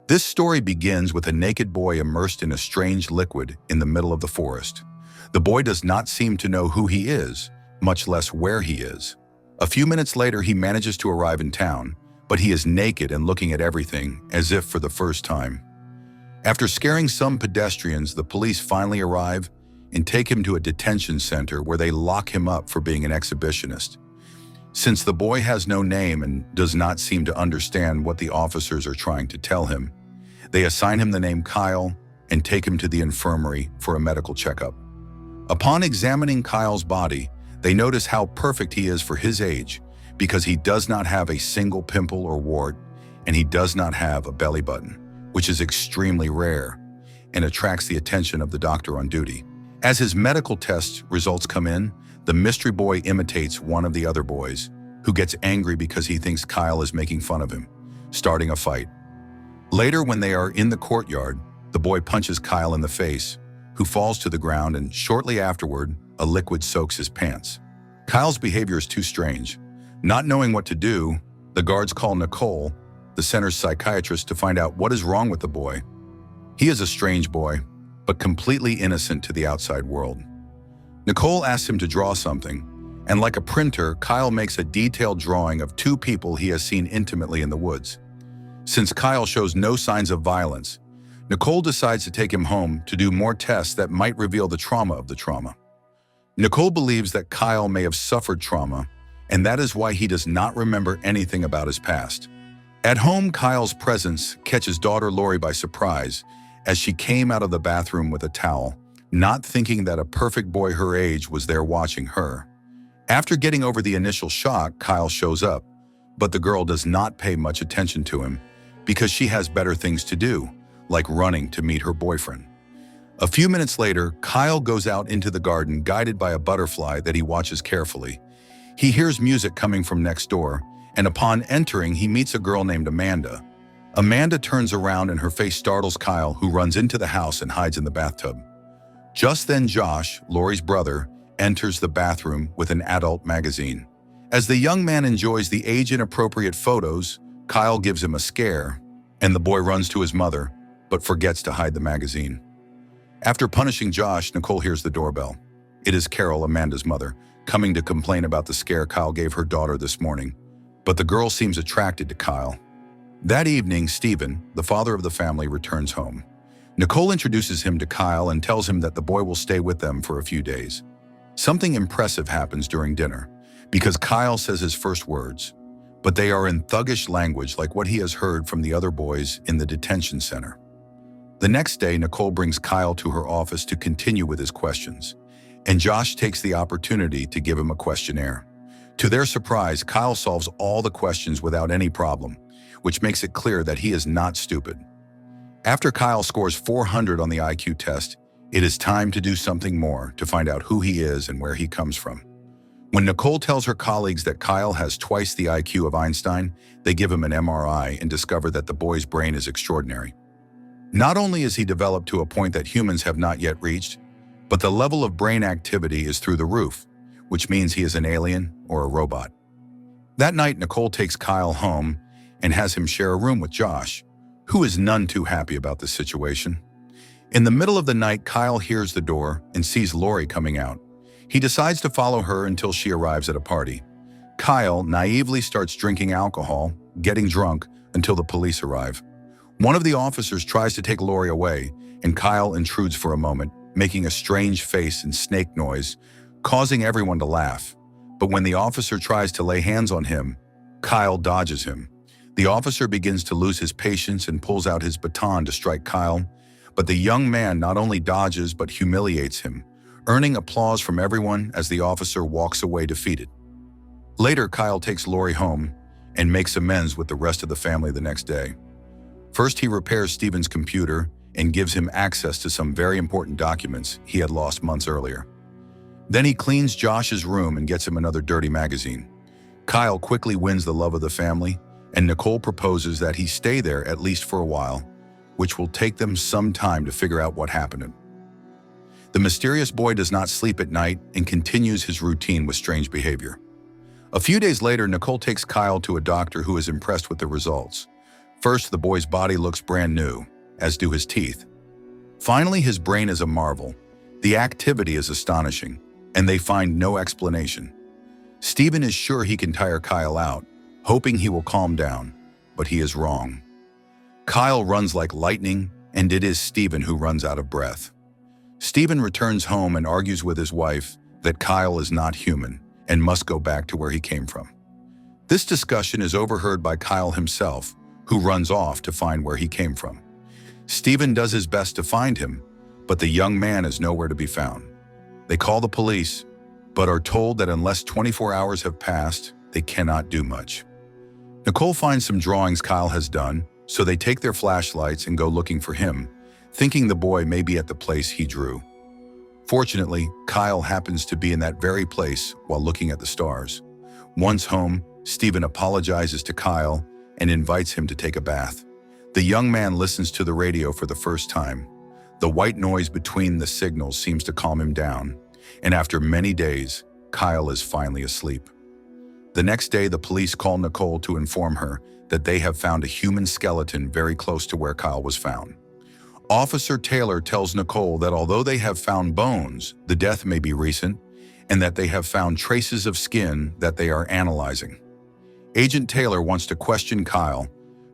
This story begins with a naked boy immersed in a strange liquid in the middle of the forest. The boy does not seem to know who he is, much less where he is. A few minutes later, he manages to arrive in town, but he is naked and looking at everything as if for the first time. After scaring some pedestrians, the police finally arrive and take him to a detention center where they lock him up for being an exhibitionist. Since the boy has no name and does not seem to understand what the officers are trying to tell him, they assign him the name Kyle and take him to the infirmary for a medical checkup. Upon examining Kyle's body, they notice how perfect he is for his age because he does not have a single pimple or wart, and he does not have a belly button, which is extremely rare and attracts the attention of the doctor on duty. As his medical test results come in, the mystery boy imitates one of the other boys, who gets angry because he thinks Kyle is making fun of him, starting a fight. Later, when they are in the courtyard, the boy punches Kyle in the face, who falls to the ground, and shortly afterward, a liquid soaks his pants. Kyle's behavior is too strange. Not knowing what to do, the guards call Nicole, the center's psychiatrist, to find out what is wrong with the boy. He is a strange boy, but completely innocent to the outside world. Nicole asks him to draw something, and like a printer, Kyle makes a detailed drawing of two people he has seen intimately in the woods. Since Kyle shows no signs of violence, Nicole decides to take him home to do more tests that might reveal the trauma of the trauma. Nicole believes that Kyle may have suffered trauma, and that is why he does not remember anything about his past. At home, Kyle's presence catches daughter Lori by surprise as she came out of the bathroom with a towel, not thinking that a perfect boy her age was there watching her. After getting over the initial shock, Kyle shows up, but the girl does not pay much attention to him because she has better things to do, like running to meet her boyfriend. A few minutes later, Kyle goes out into the garden guided by a butterfly that he watches carefully. He hears music coming from next door, and upon entering, he meets a girl named Amanda. Amanda turns around and her face startles Kyle, who runs into the house and hides in the bathtub. Just then, Josh, Lori's brother, enters the bathroom with an adult magazine. As the young man enjoys the age-inappropriate photos, Kyle gives him a scare, and the boy runs to his mother, but forgets to hide the magazine. After punishing Josh, Nicole hears the doorbell. It is Carol, Amanda's mother, coming to complain about the scare Kyle gave her daughter this morning, but the girl seems attracted to Kyle. That evening, Stephen, the father of the family, returns home. Nicole introduces him to Kyle and tells him that the boy will stay with them for a few days. Something impressive happens during dinner, because Kyle says his first words, but they are in thuggish language like what he has heard from the other boys in the detention center. The next day, Nicole brings Kyle to her office to continue with his questions, and Josh takes the opportunity to give him a questionnaire. To their surprise, Kyle solves all the questions without any problem, which makes it clear that he is not stupid. After Kyle scores 400 on the IQ test, it is time to do something more to find out who he is and where he comes from. When Nicole tells her colleagues that Kyle has twice the IQ of Einstein, they give him an MRI and discover that the boy's brain is extraordinary. Not only is he developed to a point that humans have not yet reached, but the level of brain activity is through the roof, which means he is an alien or a robot. That night, Nicole takes Kyle home and has him share a room with Josh, who is none too happy about this situation. In the middle of the night, Kyle hears the door and sees Lori coming out. He decides to follow her until she arrives at a party. Kyle naively starts drinking alcohol, getting drunk, until the police arrive. One of the officers tries to take Lori away, and Kyle intrudes for a moment, making a strange face and snake noise, causing everyone to laugh. But when the officer tries to lay hands on him, Kyle dodges him. The officer begins to lose his patience and pulls out his baton to strike Kyle, but the young man not only dodges but humiliates him, earning applause from everyone as the officer walks away defeated. Later, Kyle takes Lori home and makes amends with the rest of the family the next day. First, he repairs Stephen's computer and gives him access to some very important documents he had lost months earlier. Then he cleans Josh's room and gets him another dirty magazine. Kyle quickly wins the love of the family, and Nicole proposes that he stay there at least for a while, which will take them some time to figure out what happened. The mysterious boy does not sleep at night and continues his routine with strange behavior. A few days later, Nicole takes Kyle to a doctor who is impressed with the results. First, the boy's body looks brand new, as do his teeth. Finally, his brain is a marvel. The activity is astonishing, and they find no explanation. Stephen is sure he can tire Kyle out, hoping he will calm down, but he is wrong. Kyle runs like lightning, and it is Stephen who runs out of breath. Stephen returns home and argues with his wife that Kyle is not human and must go back to where he came from. This discussion is overheard by Kyle himself, who runs off to find where he came from. Stephen does his best to find him, but the young man is nowhere to be found. They call the police, but are told that unless 24 hours have passed, they cannot do much. Nicole finds some drawings Kyle has done, so they take their flashlights and go looking for him, thinking the boy may be at the place he drew. Fortunately, Kyle happens to be in that very place while looking at the stars. Once home, Stephen apologizes to Kyle and invites him to take a bath. The young man listens to the radio for the first time. The white noise between the signals seems to calm him down, and after many days, Kyle is finally asleep. The next day, the police call Nicole to inform her that they have found a human skeleton very close to where Kyle was found. Officer Taylor tells Nicole that although they have found bones, the death may be recent, and that they have found traces of skin that they are analyzing. Agent Taylor wants to question Kyle,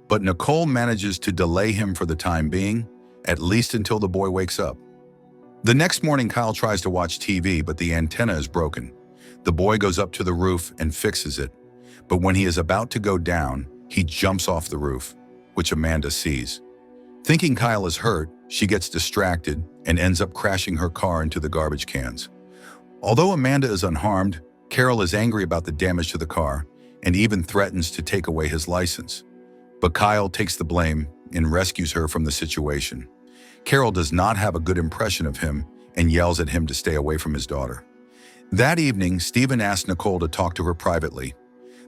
but Nicole manages to delay him for the time being, at least until the boy wakes up. The next morning, Kyle tries to watch TV, but the antenna is broken. The boy goes up to the roof and fixes it, but when he is about to go down, he jumps off the roof, which Amanda sees. Thinking Kyle is hurt, she gets distracted and ends up crashing her car into the garbage cans. Although Amanda is unharmed, Carol is angry about the damage to the car and even threatens to take away his license. But Kyle takes the blame and rescues her from the situation. Carol does not have a good impression of him and yells at him to stay away from his daughter. That evening, Stephen asks Nicole to talk to her privately.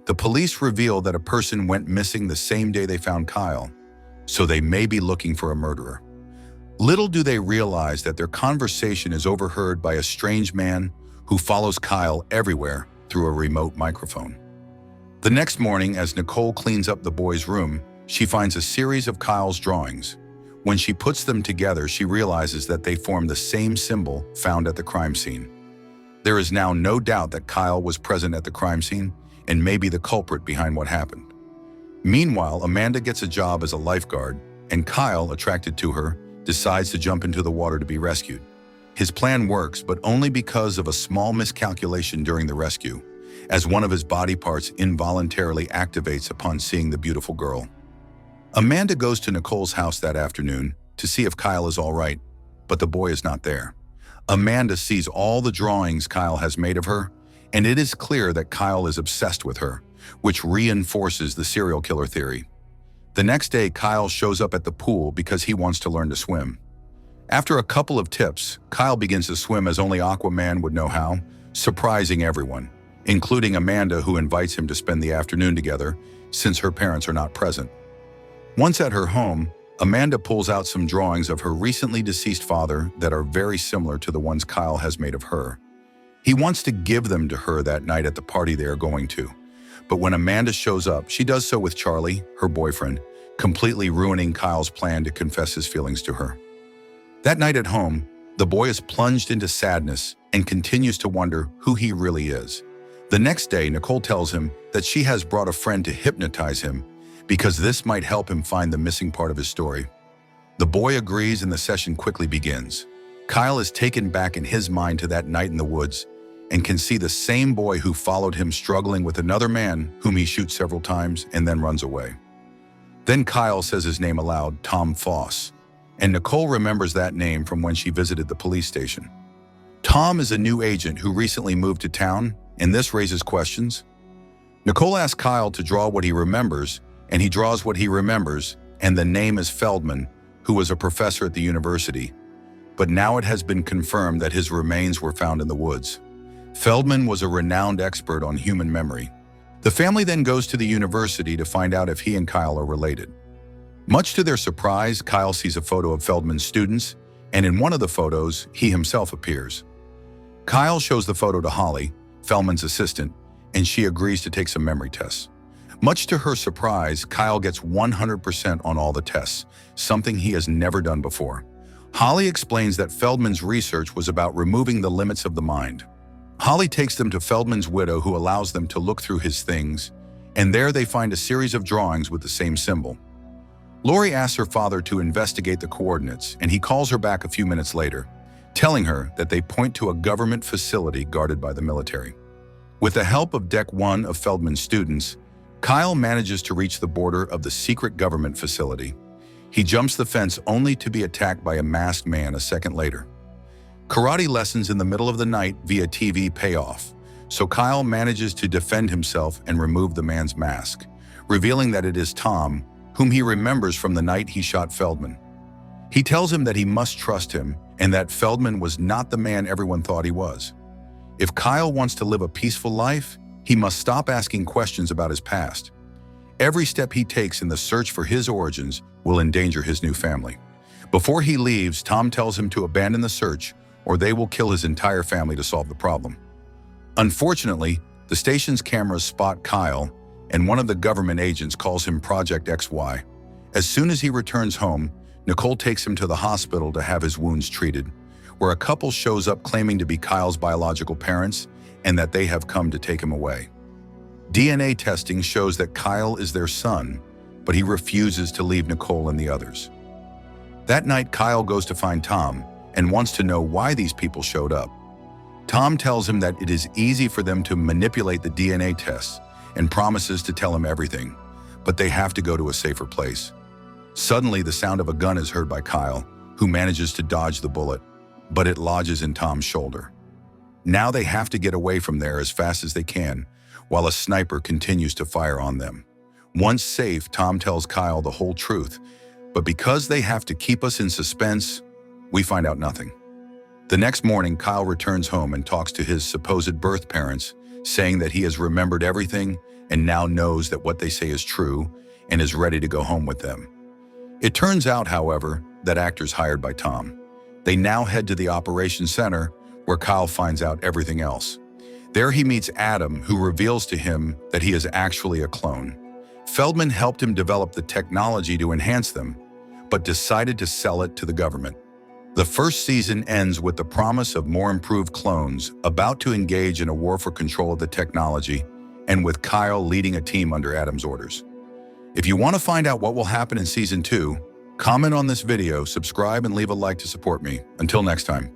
The police reveal that a person went missing the same day they found Kyle, so they may be looking for a murderer. Little do they realize that their conversation is overheard by a strange man who follows Kyle everywhere through a remote microphone. The next morning, as Nicole cleans up the boy's room, she finds a series of Kyle's drawings. When she puts them together, she realizes that they form the same symbol found at the crime scene. There is now no doubt that Kyle was present at the crime scene and may be the culprit behind what happened. Meanwhile, Amanda gets a job as a lifeguard, and Kyle, attracted to her, decides to jump into the water to be rescued. His plan works, but only because of a small miscalculation during the rescue, as one of his body parts involuntarily activates upon seeing the beautiful girl. Amanda goes to Nicole's house that afternoon to see if Kyle is all right, but the boy is not there. Amanda sees all the drawings Kyle has made of her, and it is clear that Kyle is obsessed with her, which reinforces the serial killer theory. The next day, Kyle shows up at the pool because he wants to learn to swim. After a couple of tips, Kyle begins to swim as only Aquaman would know how, surprising everyone, including Amanda, who invites him to spend the afternoon together since her parents are not present. Once at her home, Amanda pulls out some drawings of her recently deceased father that are very similar to the ones Kyle has made of her. He wants to give them to her that night at the party they are going to. But when Amanda shows up, she does so with Charlie, her boyfriend, completely ruining Kyle's plan to confess his feelings to her. That night at home, the boy is plunged into sadness and continues to wonder who he really is. The next day, Nicole tells him that she has brought a friend to hypnotize him because this might help him find the missing part of his story. The boy agrees and the session quickly begins. Kyle is taken back in his mind to that night in the woods and can see the same boy who followed him struggling with another man whom he shoots several times and then runs away. Then Kyle says his name aloud, Tom Foss, and Nicole remembers that name from when she visited the police station. Tom is a new agent who recently moved to town, and this raises questions. Nicole asks Kyle to draw what he remembers, and he draws what he remembers, and the name is Feldman, who was a professor at the university. But now it has been confirmed that his remains were found in the woods. Feldman was a renowned expert on human memory. The family then goes to the university to find out if he and Kyle are related. Much to their surprise, Kyle sees a photo of Feldman's students, and in one of the photos, he himself appears. Kyle shows the photo to Holly, Feldman's assistant, and she agrees to take some memory tests. Much to her surprise, Kyle gets 100% on all the tests, something he has never done before. Holly explains that Feldman's research was about removing the limits of the mind. Holly takes them to Feldman's widow, who allows them to look through his things, and there they find a series of drawings with the same symbol. Lori asks her father to investigate the coordinates, and he calls her back a few minutes later, telling her that they point to a government facility guarded by the military. With the help of Deck 1 of Feldman's students, Kyle manages to reach the border of the secret government facility. He jumps the fence only to be attacked by a masked man a second later. Karate lessons in the middle of the night via TV pay off, so Kyle manages to defend himself and remove the man's mask, revealing that it is Tom, whom he remembers from the night he shot Feldman. He tells him that he must trust him and that Feldman was not the man everyone thought he was. If Kyle wants to live a peaceful life, he must stop asking questions about his past. Every step he takes in the search for his origins will endanger his new family. Before he leaves, Tom tells him to abandon the search, or they will kill his entire family to solve the problem. Unfortunately, the station's cameras spot Kyle, and one of the government agents calls him Project XY. As soon as he returns home, Nicole takes him to the hospital to have his wounds treated, where a couple shows up claiming to be Kyle's biological parents and that they have come to take him away. DNA testing shows that Kyle is their son, but he refuses to leave Nicole and the others. That night, Kyle goes to find Tom and wants to know why these people showed up. Tom tells him that it is easy for them to manipulate the DNA tests and promises to tell him everything, but they have to go to a safer place. Suddenly, the sound of a gun is heard by Kyle, who manages to dodge the bullet, but it lodges in Tom's shoulder. Now they have to get away from there as fast as they can, while a sniper continues to fire on them. Once safe, Tom tells Kyle the whole truth, but because they have to keep us in suspense, we find out nothing. The next morning, Kyle returns home and talks to his supposed birth parents, saying that he has remembered everything and now knows that what they say is true and is ready to go home with them. It turns out, however, that actors hired by Tom. They now head to the operations center, where Kyle finds out everything else. There he meets Adam, who reveals to him that he is actually a clone. Feldman helped him develop the technology to enhance them, but decided to sell it to the government. The first season ends with the promise of more improved clones about to engage in a war for control of the technology, and with Kyle leading a team under Adam's orders. If you want to find out what will happen in Season 2, comment on this video, subscribe, and leave a like to support me. Until next time.